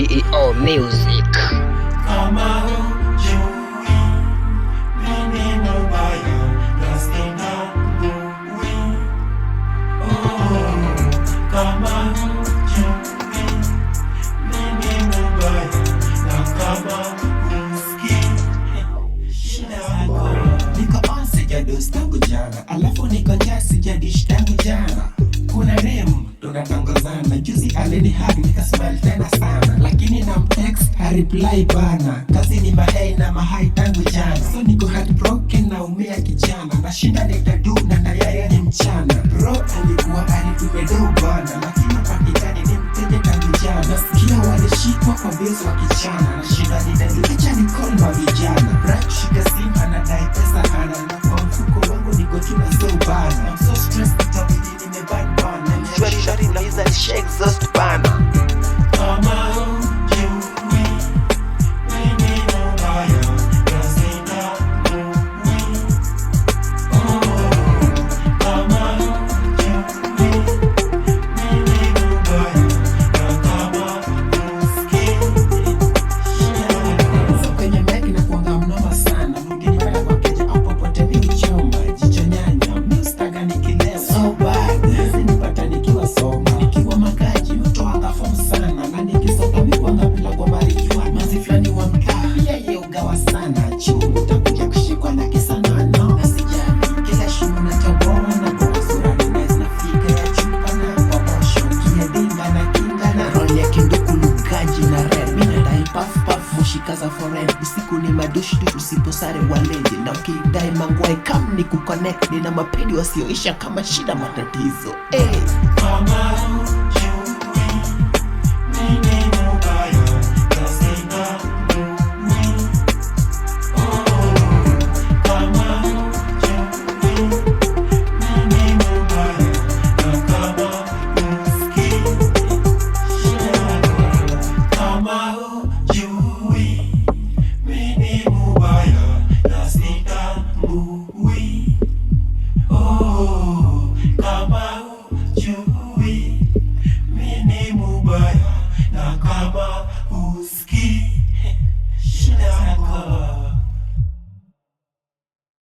DEO Music. Kama hujui mimi mubaya, usinitambui. Kama hujui mimi mubaya, na kama husikii shida zako. Niko on sijados tangu jana, alafu niko njaa sijadish tangu jana. Kuna name tunatangazana, juzi alinihag nikasmile tena sana, lakini namtext hareply bana. Kazi ni mahai na mahai tangu jana, so niko heartbroken na umea kijana. Nashinda nitadu na yeye ni mchana. Bro alikuwa alitumedo bana, lakini pakitani ni mteja tangu jana. Nasikia walishikwa kwa bills wa kichana, nashinda nitadu acha ni call ma vijana. Brak shika simu anadai pesa hana, na kwa mfuko wangu niko tuna so bana. I'm so stressed itabidi nimebad bana. Shwari nauliza nisha exhaust bana. Kama hujui mimi mubaya, usinitambui. Kama hujui mimi mubaya, na kama husikii shida zako. So kwenye mic nakuanga mnoma sana, mgeni pale kwa keja au popote mimi choma. Jicho nyanya, mi ustaga nikilewa so bad, nipata nikiwa soma, nikiwa makaji utoanga form sana, na nikisonga mikwanga bila kwa barikiwa. Mazi flani wa mtaa yeye ugawa sana, chungu utakuja kushikwa na kisa nano. Na sijali kila shimo na tabona, na kwa sura ni nice na figa ya chupa na kwa posho kia dinga na kinga na roli ya kinduku lugaji na red. Mina dai puff puff mushika za foreign, usiku ni madushi tu usiposare walendi, na ukidai mangwai kam ni kuconnect. Nina mapedi wasioisha kama shida matatizo. Kama hujui